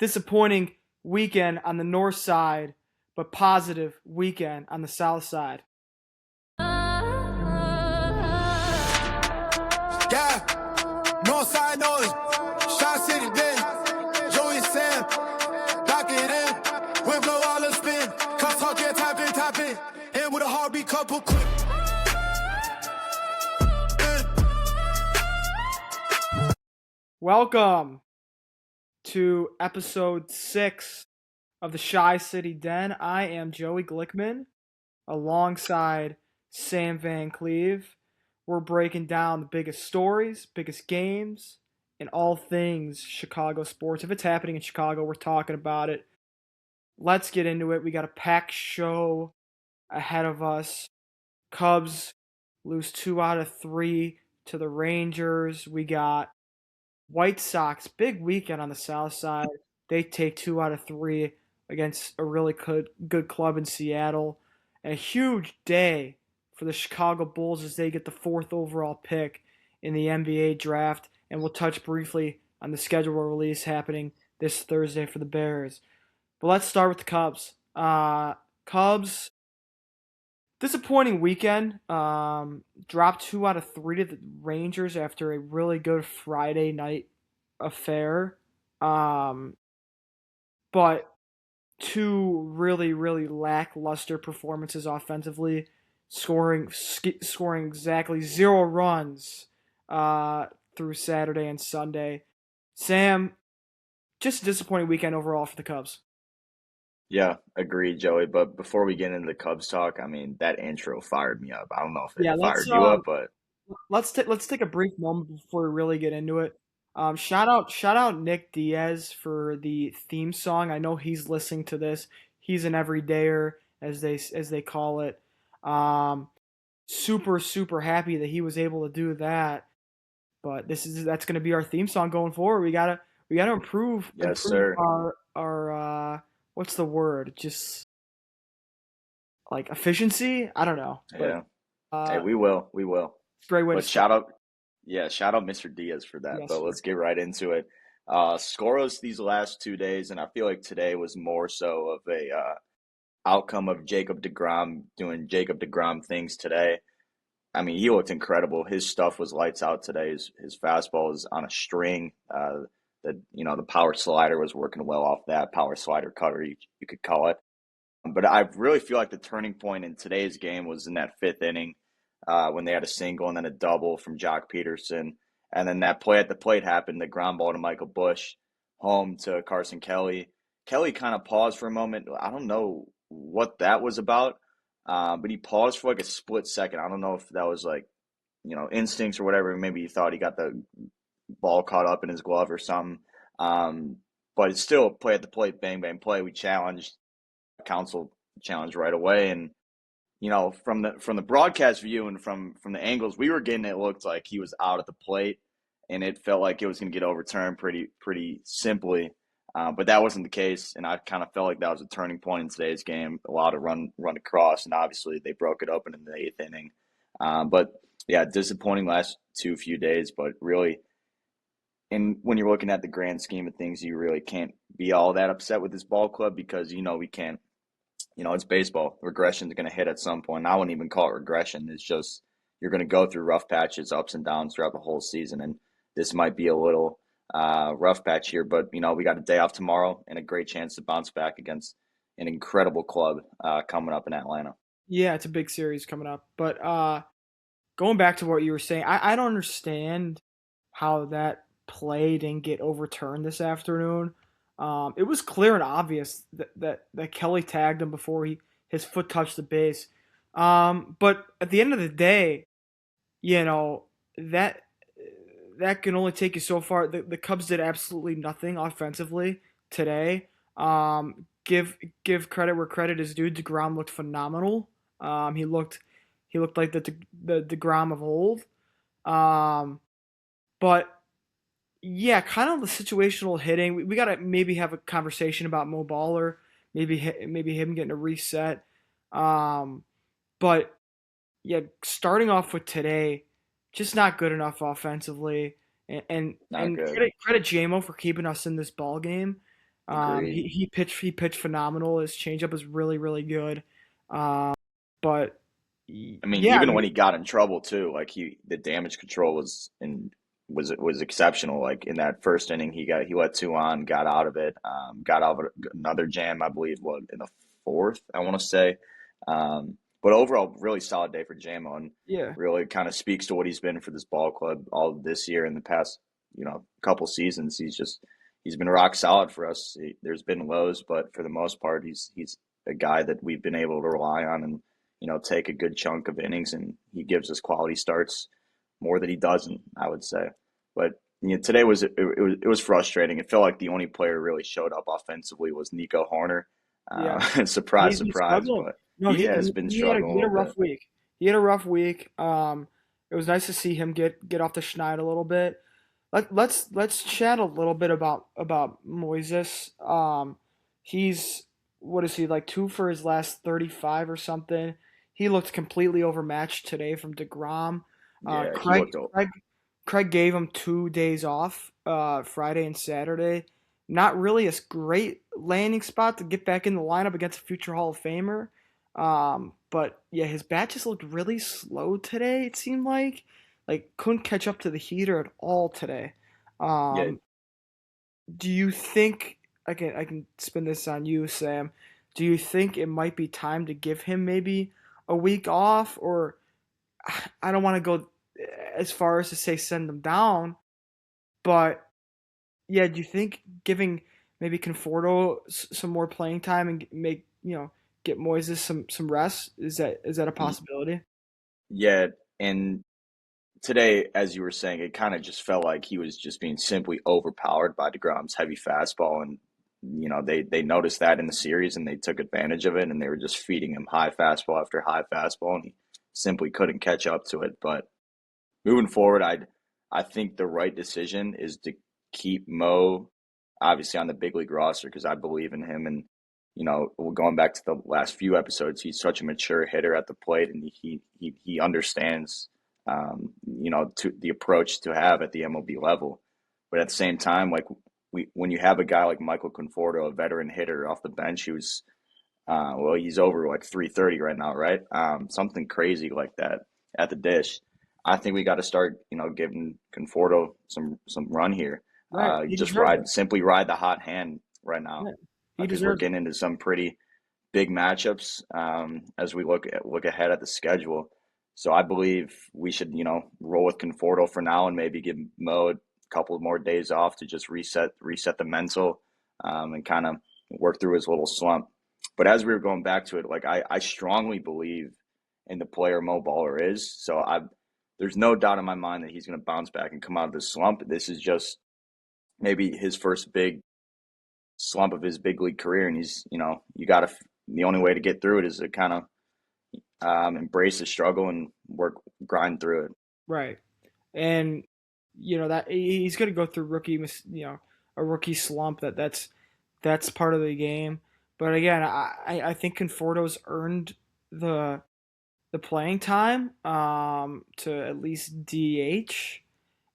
Disappointing weekend on the north side, but positive weekend on the south side. Yeah, north side noise, Shot City Ben, Joey and Sam, lock it in, wind blow all the spin, come talk, yeah, tap in, and with a heartbeat couple quick. Welcome to episode 6 of the Shy City Den. I am Joey Glickman alongside Sam Van Cleve. We're breaking down the biggest stories, biggest games, and all things Chicago sports. If it's happening in Chicago, we're talking about it. Let's get into it. We got a packed show ahead of us. Cubs lose 2 out of 3 to the Rangers. We got White Sox, big weekend on the south side. They take 2 out of 3 against a really good club in Seattle. And a huge day for the Chicago Bulls as they get the 4th overall pick in the NBA draft. And we'll touch briefly on the schedule release happening this Thursday for the Bears. But let's start with the Cubs. Cubs, disappointing weekend. Dropped 2 out of 3 to the Rangers after a really good Friday night affair. But 2 really, really lackluster performances offensively, scoring exactly 0 runs through Saturday and Sunday. Sam, just a disappointing weekend overall for the Cubs. Yeah, agreed, Joey. But before we get into the Cubs talk, I mean, that intro fired me up. I don't know if it fired you up, but let's take a brief moment before we really get into it. Shout out Nick Diaz for the theme song. I know he's listening to this. He's an everydayer, as they call it. Super happy that he was able to do that. But that's going to be our theme song going forward. We gotta improve. Yes, sir. Our what's the word? Just like efficiency. I don't know. Yeah. Hey, we will. Great way but to shout out Mr. Diaz for that. Yes, but sir. Let's get right into it. Scoreless these last 2 days, and I feel like today was more so of a outcome of Jacob deGrom doing Jacob deGrom things today. I mean, he looked incredible. His stuff was lights out today. His fastball is on a string. The power slider was working well off that power slider cutter, you could call it. But I really feel like the turning point in today's game was in that 5th inning when they had a single and then a double from Jock Peterson. And then that play at the plate happened, the ground ball to Michael Busch, home to Carson Kelly. Kelly kind of paused for a moment. I don't know what that was about, but he paused for like a split second. I don't know if that was like, instincts or whatever. Maybe he thought he got the ball caught up in his glove or something. But it's still a play at the plate, bang, bang, play. We challenged, council challenged right away. And, from the broadcast view and from the angles we were getting, it looked like he was out at the plate and it felt like it was going to get overturned pretty simply. But that wasn't the case. And I kind of felt like that was a turning point in today's game. A lot of run across, and obviously they broke it open in the 8th inning. But yeah, disappointing last few days, but really, and when you're looking at the grand scheme of things, you really can't be all that upset with this ball club because, we can't, it's baseball. Regression is going to hit at some point. I wouldn't even call it regression. It's just you're going to go through rough patches, ups and downs throughout the whole season. And this might be a little rough patch here, but, we got a day off tomorrow and a great chance to bounce back against an incredible club coming up in Atlanta. Yeah, it's a big series coming up. But going back to what you were saying, I don't understand how that play didn't get overturned this afternoon. It was clear and obvious that Kelly tagged him before his foot touched the base. But at the end of the day, that can only take you so far. The Cubs did absolutely nothing offensively today. Give credit where credit is due. DeGrom looked phenomenal. He looked like the DeGrom of old. But yeah, kind of the situational hitting. We got to maybe have a conversation about Mo Baller, maybe him getting a reset. But yeah, starting off with today, just not good enough offensively. And credit JMO for keeping us in this ball game. Agreed. He pitched phenomenal. His changeup is really really good. But I mean, yeah, I even mean, when he got in trouble too, like the damage control was exceptional. Like in that first inning, he let two on, got out of it, got out of another jam, I believe, what in the fourth, I want to say. But overall, really solid day for JMO, and yeah, really kind of speaks to what he's been for this ball club all this year and the past, couple seasons. He's been rock solid for us. There's been lows, but for the most part, he's a guy that we've been able to rely on and take a good chunk of innings, and he gives us quality starts more than he doesn't, I would say. But today it was frustrating. It felt like the only player who really showed up offensively was Nico Horner. yeah. Surprise, He's surprise, struggling. but No, he he has he, been he had a struggling he a had a little rough bit. week. He had a rough week. It was nice to see him get off the schneid a little bit. Let's chat a little bit about Moises. He's what is he like 2 for his last 35 or something. He looked completely overmatched today from DeGrom. Uh, Yeah, he Craig looked old. Craig Craig gave him 2 days off, Friday and Saturday. Not really a great landing spot to get back in the lineup against a future Hall of Famer. But yeah, his bat just looked really slow today. It seemed like couldn't catch up to the heater at all today. Yeah, Um, do you think I can spin this on you, Sam? Do you think it might be time to give him maybe a week off, or I don't want to go as far as to say send him down, but yeah, do you think giving maybe Conforto some more playing time and make get Moises some rest, is that a possibility? yeah, and today, as you were saying, it kind of just felt like he was just being simply overpowered by DeGrom's heavy fastball, and they noticed that in the series and they took advantage of it, and they were just feeding him high fastball after high fastball, and he simply couldn't catch up to it. But moving forward, I think the right decision is to keep Mo obviously on the big league roster because I believe in him, and going back to the last few episodes, he's such a mature hitter at the plate, and he understands to the approach to have at the MLB level. But at the same time, like when you have a guy like Michael Conforto, a veteran hitter off the bench who's well, he's over like 330 right now, right? Something crazy like that at the dish. I think we got to start, giving Conforto some run here. Right, he Just deserves it. simply ride the hot hand right now, Yeah, he because we're deserves it. getting into some pretty big matchups as we look ahead at the schedule. So I believe we should, roll with Conforto for now and maybe give Mo a couple more days off to just reset the mental, and kind of work through his little slump. But as we were going back to it, like I strongly believe in the player Mo Baller is. So there's no doubt in my mind that he's going to bounce back and come out of this slump. This is just maybe his first big slump of his big league career, and he's you got to the only way to get through it is to kind of embrace the struggle and grind through it. Right, and that he's going to go through a rookie slump. That's part of the game. But again, I think Conforto's earned the the playing time to at least DH,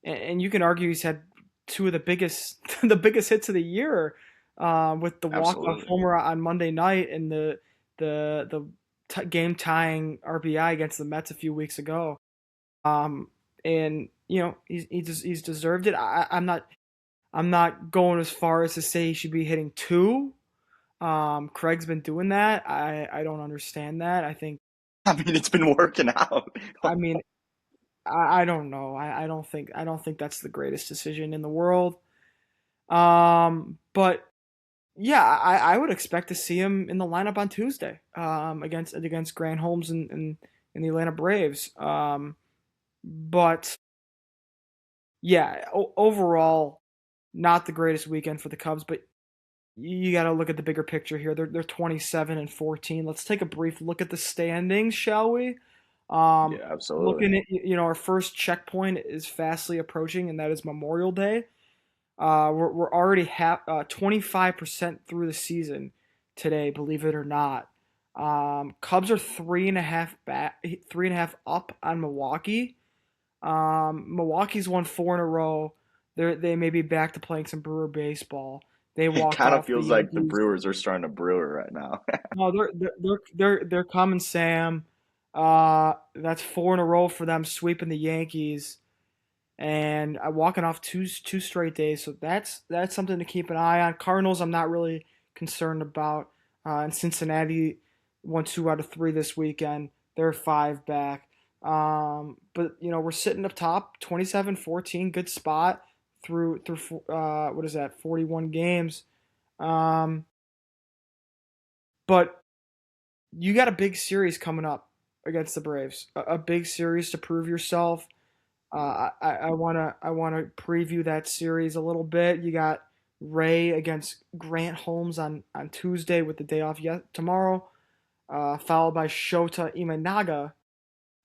and you can argue he's had two of the biggest the biggest hits of the year, with the walk off Absolutely. homer on Monday night and the game tying RBI against the Mets a few weeks ago. And he's deserved it. I'm not going as far as to say he should be hitting two. Craig's been doing that. I don't understand that. I mean, it's been working out. I mean I don't know. I don't think that's the greatest decision in the world. But yeah, I would expect to see him in the lineup on Tuesday, against Grant Holmes and the Atlanta Braves. But yeah, overall, not the greatest weekend for the Cubs. But you got to look at the bigger picture here. They're 27-14. Let's take a brief look at the standings, shall we? Um, Yeah, absolutely. Looking at our first checkpoint is fastly approaching, and that is Memorial Day. We're already 25% through the season today, believe it or not. Cubs are 3.5 up on Milwaukee. Milwaukee's won 4 in a row. They may be back to playing some Brewer baseball. They It walked kind of off the feels like the Yankees. Brewers are starting to brew it right now. No, they're coming, Sam. That's four in a row for them sweeping the Yankees and walking off two straight days. So that's something to keep an eye on. Cardinals, I'm not really concerned about. And Cincinnati won 2 out of 3 this weekend. They're 5 back. But we're sitting up top, 27-14, good spot through what is that, 41 games. Um, but you got a big series coming up against the Braves. A big series to prove yourself. I wanna preview that series a little bit. You got Ray against Grant Holmes on Tuesday with the day off yet tomorrow, followed by Shota Imanaga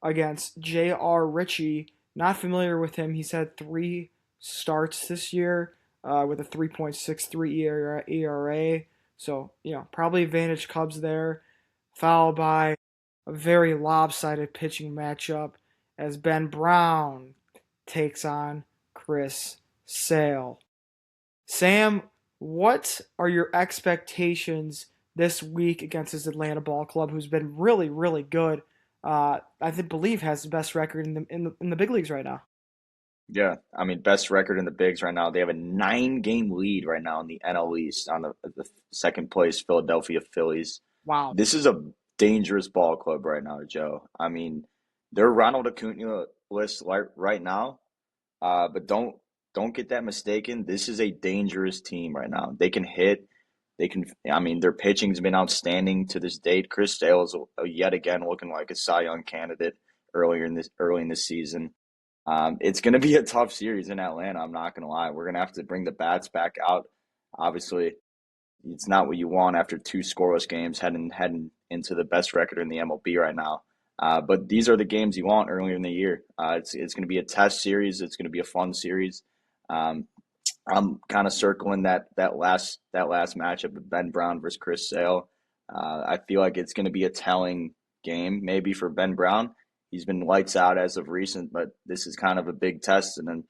against J.R. Ritchie. Not familiar with him. He's had 3 starts this year with a 3.63 ERA. So, probably advantage Cubs there. Followed by a very lopsided pitching matchup as Ben Brown takes on Chris Sale. Sam, what are your expectations this week against his Atlanta Ball Club, who's been really, really good? Believe has the best record in the big leagues right now. Yeah, I mean, best record in the bigs right now. They have a 9-game lead right now in the NL East on the second place Philadelphia Phillies. Wow. This is a dangerous ball club right now, Joe. I mean, they're Ronald Acuna list right now, but don't get that mistaken. This is a dangerous team right now. They can hit. They can. I mean, their pitching's been outstanding to this date. Chris Sale is yet again looking like a Cy Young candidate early in this season. It's going to be a tough series in Atlanta. I'm not going to lie. We're going to have to bring the bats back out. Obviously, it's not what you want after 2 scoreless games heading into the best record in the MLB right now. But these are the games you want earlier in the year. It's going to be a test series. It's going to be a fun series. Um, I'm kind of circling that last matchup of Ben Brown versus Chris Sale. I feel like it's going to be a telling game, maybe for Ben Brown. He's been lights out as of recent, but this is kind of a big test and then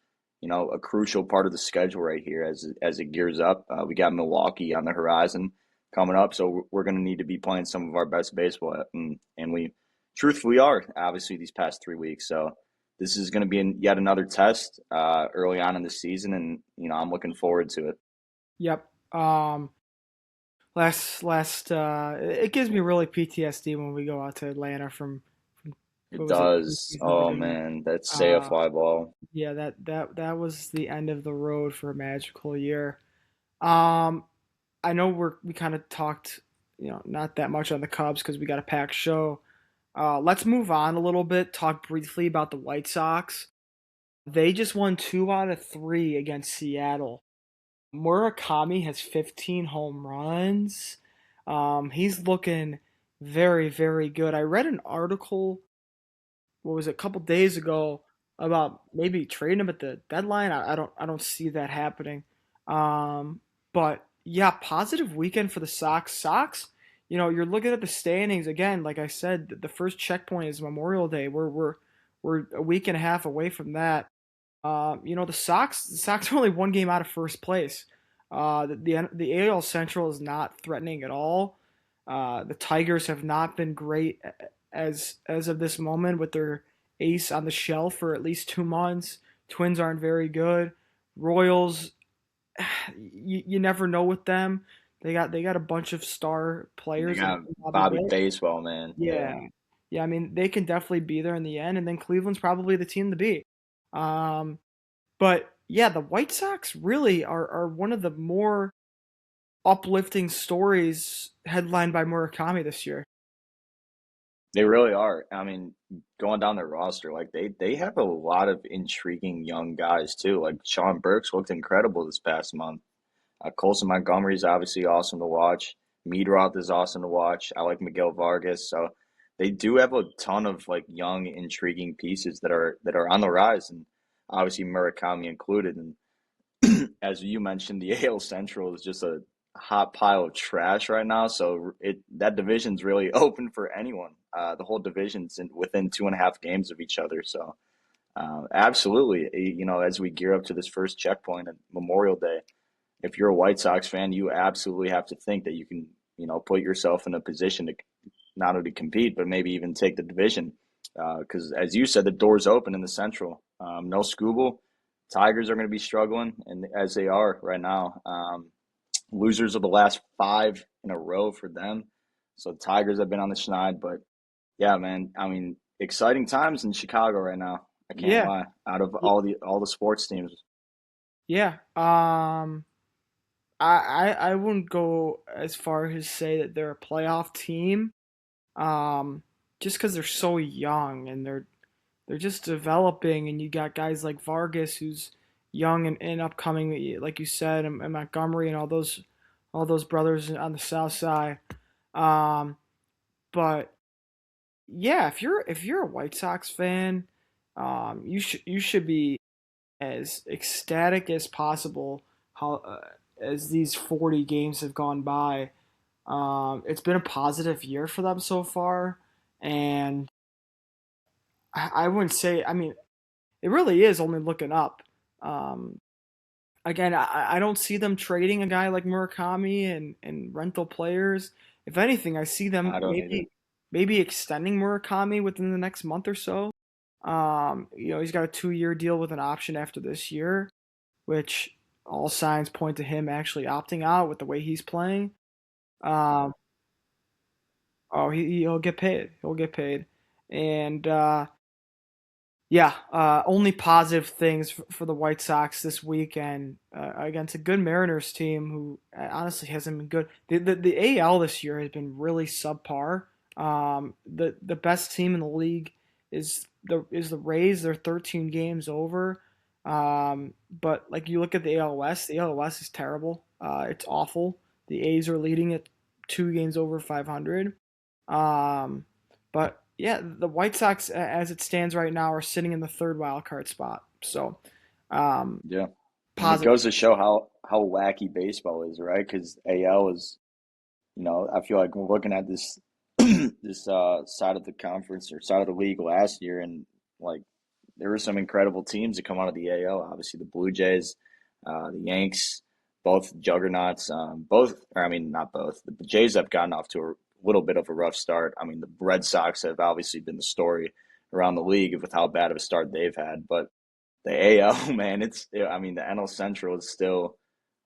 a crucial part of the schedule right here as it gears up. We got Milwaukee on the horizon coming up, so we're going to need to be playing some of our best baseball, and we truthfully are obviously these past 3 weeks. So this is going to be yet another test early on in the season, and I'm looking forward to it. Yep. It gives me really PTSD when we go out to Atlanta from It what was it, 2 does. seasons Oh ago. man, that say a Uh, fly ball. yeah, that was the end of the road for a magical year. Um, I know we kind of talked, not that much on the Cubs because we got a packed show. Let's move on a little bit. Talk briefly about the White Sox. They just won 2 out of 3 against Seattle. Murakami has 15 home runs. He's looking very, very good. I read an article, what was it, a couple days ago about maybe trading him at the deadline. I don't see that happening. But yeah, positive weekend for the Sox. Sox, you're looking at the standings again. Like I said, the first checkpoint is Memorial Day. We're a week and a half away from that. The Sox are only 1 game out of first place. The AL Central is not threatening at all. The Tigers have not been great as of this moment with their ace on the shelf for at least 2 months. Twins aren't very good. Royals, you never know with them. They got a bunch of star They players and got Bobby Bobby Witt. Baseball, man. Yeah, Yeah, yeah. I mean, they can definitely be there in the end, and then Cleveland's probably the team to beat. Um, but yeah, the White Sox really are one of the more uplifting stories headlined by Murakami this year. they really are. I mean, going down their roster, like they have a lot of intriguing young guys too. Like Sean Burks looked incredible this past month. Colson Montgomery is obviously awesome to watch. Meadroth is awesome to watch. I like Miguel Vargas. So they do have a ton of like young, intriguing pieces that are on the rise, and obviously Murakami included. And as you mentioned, the AL Central is just a hot pile of trash right now. So that division's really open for anyone. The whole division's within 2.5 games of each other. So absolutely, as we gear up to this first checkpoint at Memorial Day, if you're a White Sox fan, you absolutely have to think that you can, put yourself in a position to not only compete, but maybe even take the division. Because as you said, the door's open in the Central. No Scooble. Tigers are going to be struggling, and as they are right now. Losers of the last five in a row for them. So the Tigers have been on the schneid, but yeah, man. I mean, exciting times in Chicago right now. I can't Yeah, lie. Out of y- all the sports teams, yeah. I wouldn't go as far as say that they're a playoff team. Um, just because they're so young and they're just developing, and you got guys like Vargas who's young and upcoming, like you said, and Montgomery and all those brothers on the south side. Um, but yeah, if you're a White Sox fan, you should be as ecstatic as possible how as these 40 games have gone by. It's been a positive year for them so far, and I wouldn't say. I mean, it really is only looking up. Um, Again, I don't see them trading a guy like Murakami and rental players. If anything, I see them I don't either. maybe extending Murakami within the next month or so. He's got a 2-year deal with an option after this year, which all signs point to him actually opting out with the way he's playing. Um, oh, he'll get paid. He'll get paid, and yeah, only positive things for the White Sox this weekend against a good Mariners team who honestly hasn't been good. The AL this year has been really subpar. The best team in the league is the Rays. They're 13 games over. But like you look at the AL West, the AL West is terrible. It's awful. The A's are leading at 2 games over 500. Um, but yeah, the White Sox, as it stands right now, are sitting in the third wild card spot. So, um, Yeah, and it positive. goes to show how wacky baseball is, right? Because AL is, I feel like we're looking at this this side of the conference or side of the league last year, and like there were some incredible teams that come out of the AL. Obviously, the Blue Jays, the Yanks, both juggernauts. Both, or I mean, not both. The Jays have gotten off to a little bit of a rough start. I mean, the Red Sox have obviously been the story around the league with how bad of a start they've had. But the AL, man, I mean, the NL Central is still.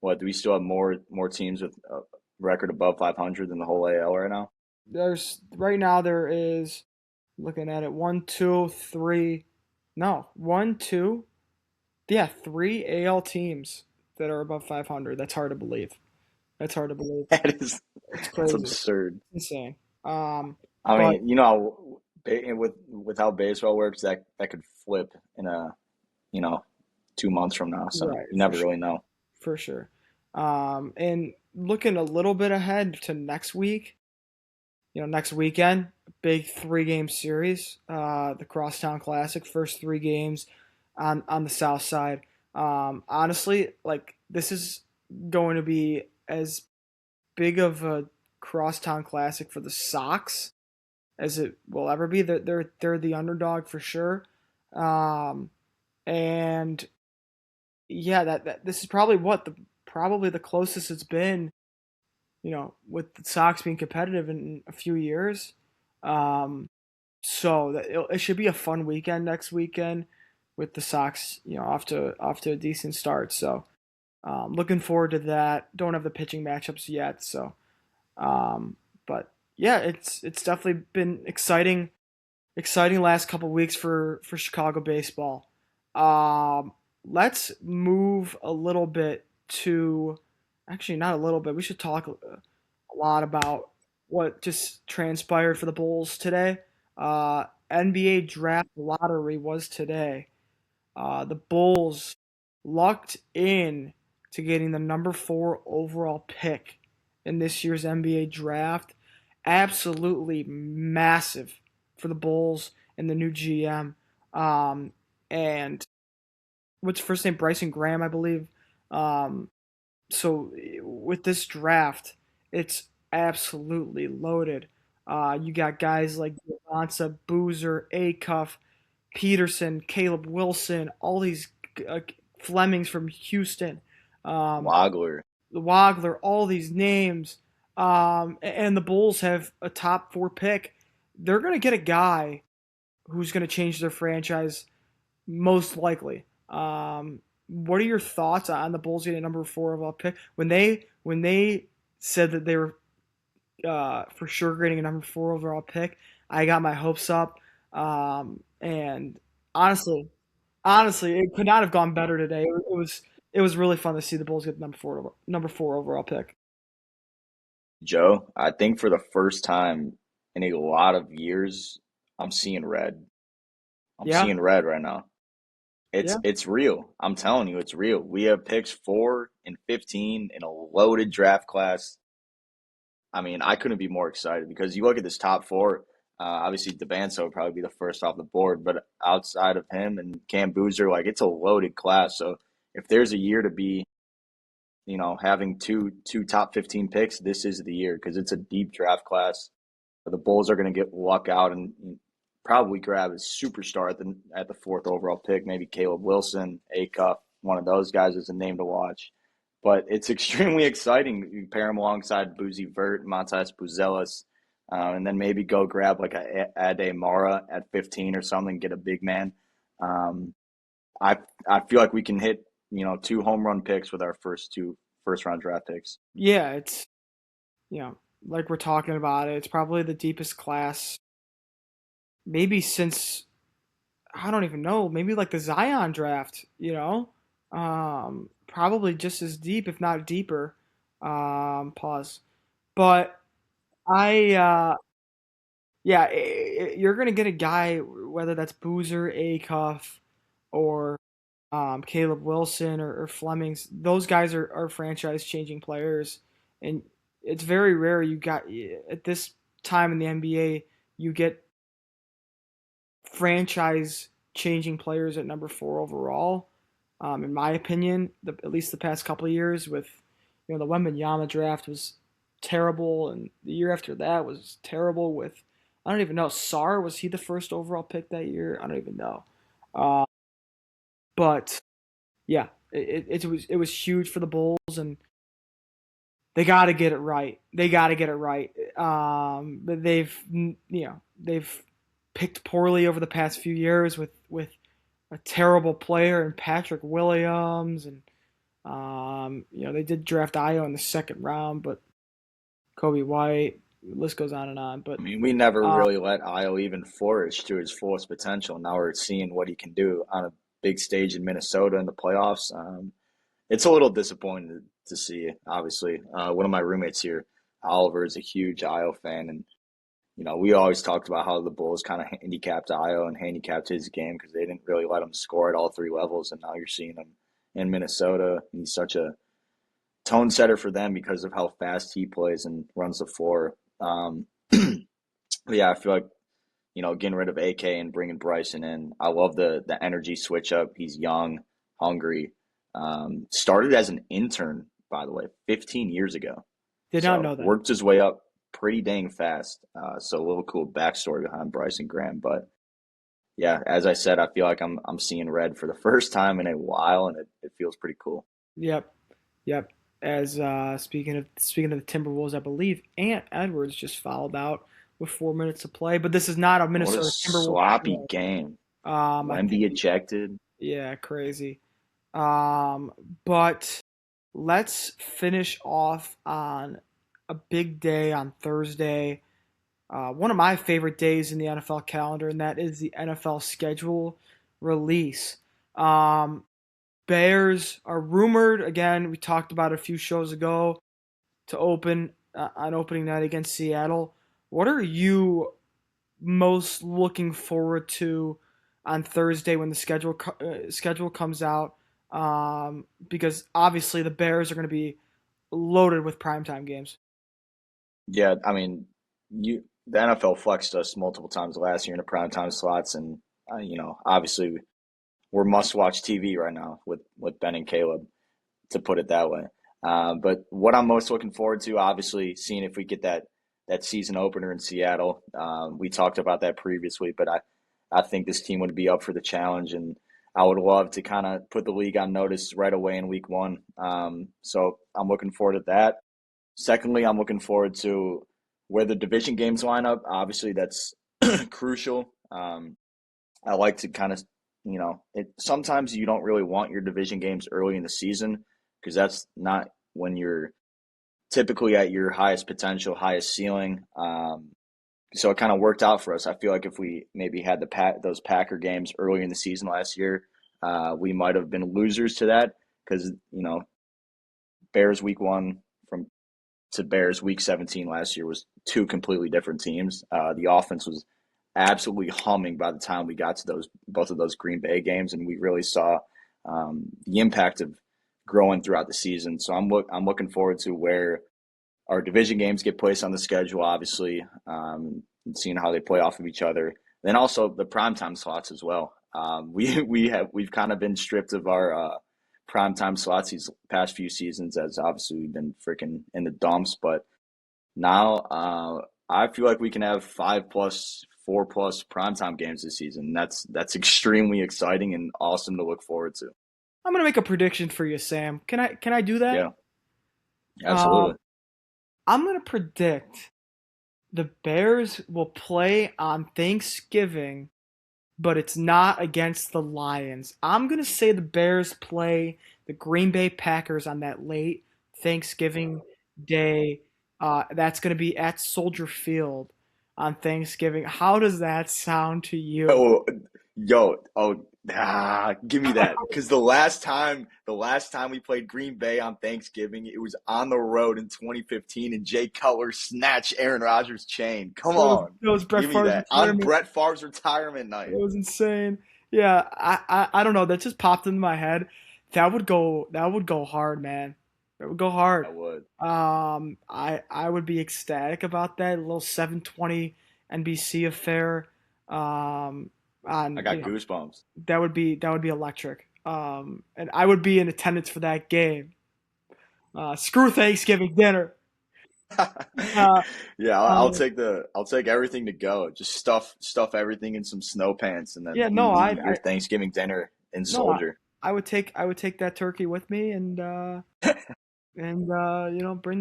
What do we still have more teams with a record above 500 than the whole AL right now? There's right now there is looking at it one, two, three, no one, two, yeah, three AL teams that are above 500. That's hard to believe. That's hard to believe. That is, It's that's crazy. absurd. It's insane. Um, I but mean, with how baseball works, that could flip in you know, 2 months from now. So right, you for never sure, really know. for sure. And looking a little bit ahead to next week. Next weekend, big 3-game series, the Crosstown Classic, first 3 games on the south side. Honestly, like this is going to be as big of a Crosstown Classic for the Sox as it will ever be. They're the underdog for sure, um, and yeah, that this is probably the closest it's been, with the Sox being competitive in a few years. Um, so it should be a fun weekend next weekend with the Sox, off to a decent start. So looking forward to that. Don't have the pitching matchups yet, so um, but yeah, it's definitely been exciting last couple weeks for Chicago baseball. Um, let's move a little bit to actually not a little bit. We should talk a lot about what just transpired for the Bulls today. NBA draft lottery was today. The Bulls lucked in to getting the number 4 overall pick in this year's NBA draft. Absolutely massive for the Bulls and the new GM. And what's his first name? Bryson Graham, I believe. Um, so with this draft, it's absolutely loaded. You got guys like Devonta, Boozer, Acuff, Peterson, Caleb Wilson, all these uh, Flemings from Houston. Wagler. The Wagler, all these names, and the Bulls have a top 4 pick. They're going to get a guy who's going to change their franchise most likely. What are your thoughts on the Bulls getting a number 4 overall pick? When they said that they were for sure getting a number 4 overall pick, I got my hopes up. And honestly, it could not have gone better today. It was really fun to see the Bulls get the number 4 overall pick. Joe, I think for the first time in a lot of years, I'm seeing red. I'm Yeah, seeing red right now. yeah, It's real. I'm telling you, it's real. We have picks 4 and 15 in a loaded draft class. I mean, I couldn't be more excited because you look at this top four. Obviously, DeBanso would probably be the first off the board, but outside of him and Cam Boozer, like it's a loaded class. So if there's a year to be, having two top 15 picks, this is the year because it's a deep draft class. The Bulls are going to get luck out and probably grab a superstar at the fourth overall pick. Maybe Caleb Wilson, Acuff, one of those guys is a name to watch. But it's extremely exciting. You pair him alongside Boozy Vert, Montas Buzelis, and then maybe go grab like a Ade Mara at 15 or something, get a big man. Um, I I feel like we can hit 2 home run picks with our first 2 first round draft picks. yeah. It's like we're talking about it. It's probably the deepest class maybe since I don't even know. Maybe like the Zion draft. Probably just as deep, if not deeper. Pause. But yeah, you're gonna get a guy whether that's Boozer, Acuff, or Caleb Wilson or Flemings. Those guys are franchise changing players, and it's very rare you got at this time in the NBA you get franchise changing players at number 4 overall. In my opinion, at least the past couple of years with the Wembanyama draft was terrible, and the year after that was terrible with I don't even know. Sar, was he the first overall pick that year? I don't even know. Uh, but yeah, it was huge for the Bulls, and they got to get it right. They got to get it right. But they've picked poorly over the past few years with a terrible player in Patrick Williams, and they did draft Io in the second round, but Kobe White. The list goes on and on. But I mean, we never uh, really let Io even flourish to his fullest potential. Now we're seeing what he can do on a big stage in Minnesota in the playoffs. It's a little disappointing to see, obviously. One of my roommates here, Oliver, is a huge Io fan. And, we always talked about how the Bulls kind of handicapped Io and handicapped his game because they didn't really let him score at all 3 levels. And now you're seeing him in Minnesota. He's such a tone setter for them because of how fast he plays and runs the floor. But yeah, I feel like getting rid of AK and bringing Bryson in. I love the energy switch up. He's young, hungry. Started as an intern, by the way, 15 years ago. did not So know that. worked his way up pretty dang fast. So a little cool backstory behind Bryson Graham. But yeah, as I said, I feel like I'm seeing red for the first time in a while, and it feels pretty cool. Yep, yep. As speaking of the Timberwolves, I believe Ant Edwards just fouled out with 4 minutes to play. But this is not a What a Minnesota Timberwolves sloppy show. game. I think Wemby ejected. yeah, crazy. Um, but let's finish off on a big day on Thursday. One of my favorite days in the NFL calendar, and that is the NFL schedule release. Um, Bears are rumored again. We talked about it a few shows ago to open on opening night against Seattle. What are you most looking forward to on Thursday when the schedule comes out? Because obviously the Bears are going to be loaded with primetime games. Yeah, I mean, the NFL flexed us multiple times last year in the prime time slots, and obviously we're must-watch TV right now with Ben and Caleb, to put it that way. But what I'm most looking forward to, obviously, seeing if we get that season opener in Seattle. We talked about that previously, but I think this team would be up for the challenge, and I would love to kind of put the league on notice right away in week one. So I'm looking forward to that. Secondly, I'm looking forward to where the division games line up. Obviously, that's crucial. I like to kind of, sometimes you don't really want your division games early in the season because that's not when you're typically at your highest potential, highest ceiling. So it kind of worked out for us. I feel like if we maybe had those Packer games early in the season last year, we might have been losers to that because Bears week one from to Bears week 17 last year was two completely different teams. The offense was absolutely humming by the time we got to both of those Green Bay games, and we really saw the impact of growing throughout the season. So I'm looking forward to where our division games get placed on the schedule, obviously, and seeing how they play off of each other. Then also the primetime slots as well. We've kind of been stripped of our primetime slots these past few seasons, as obviously we've been freaking in the dumps. But now I feel like we can have 5+, 4+ primetime games this season. That's extremely exciting and awesome to look forward to. I'm gonna make a prediction for you, Sam. Can I do that? Yeah, Um, absolutely. I'm gonna predict the Bears will play on Thanksgiving, but it's not against the Lions. I'm gonna say the Bears play the Green Bay Packers on that late Thanksgiving day. That's gonna be at Soldier Field on Thanksgiving. How does that sound to you? Oh, give me that. Because the last time we played Green Bay on Thanksgiving, it was on the road in 2015, and Jay Cutler snatched Aaron Rodgers' chain. Come on, That was Brett give me Favre's that on retirement. Brett Favre's retirement night. It was insane. Yeah, I don't know. That just popped into my head. That would go hard, man. That would go hard. I would. I would be ecstatic about that little 720 NBC affair. I On got goosebumps. that would be electric. And I would be in attendance for that game. Screw Thanksgiving dinner. Uh, Yeah, I'll uh, take everything to go. Just stuff everything in some snow pants, and then yeah, you no, eat your Thanksgiving dinner in no, Soldier. I would take that turkey with me and bring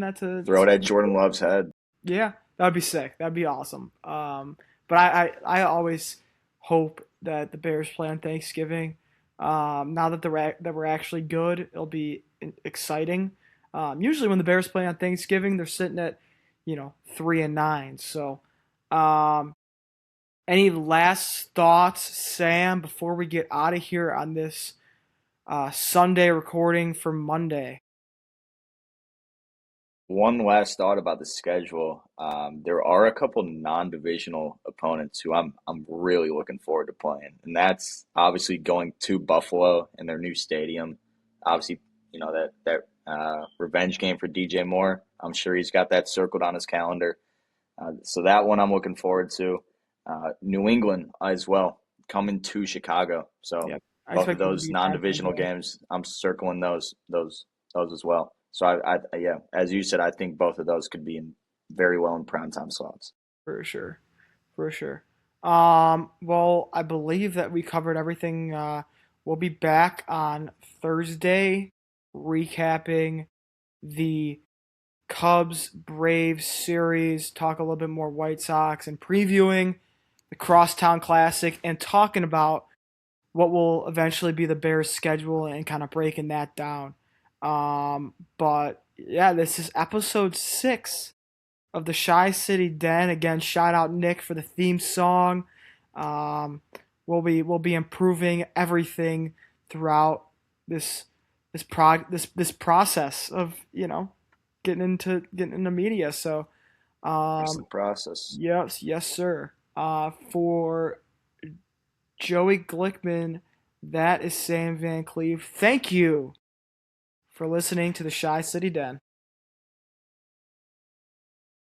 that to Throw it some. at Jordan Love's head. Yeah, that'd be sick. That'd be awesome. But I always hope that the Bears play on Thanksgiving. Now that that we're actually good, it'll be exciting. Usually when the Bears play on Thanksgiving, they're sitting at 3-9. So, um, any last thoughts, Sam, before we get out of here on this Sunday recording for Monday? One last thought about the schedule. There are a couple non-divisional opponents who I'm really looking forward to playing, and that's obviously going to Buffalo in their new stadium. Obviously, that revenge game for DJ Moore. I'm sure he's got that circled on his calendar. So that one I'm looking forward to. New England as well, coming to Chicago. So Yeah, I both of expect it to those be a 10-point non-divisional game games, I'm circling those as well. So yeah, as you said, I think both of those could be in very well in primetime slots. for sure. For sure. Well, I believe that we covered everything. We'll be back on Thursday recapping the Cubs Braves series, talk a little bit more White Sox, and previewing the Crosstown Classic and talking about what will eventually be the Bears' schedule and kind of breaking that down. But yeah, this is episode 6 of the Shy City Den. Again, shout out Nick for the theme song. Um, we'll be improving everything throughout this this process of getting into media. So It's the um, process. yes sir. For Joey Glickman, that is Sam Van Cleve. Thank you for listening to the Shy City Den.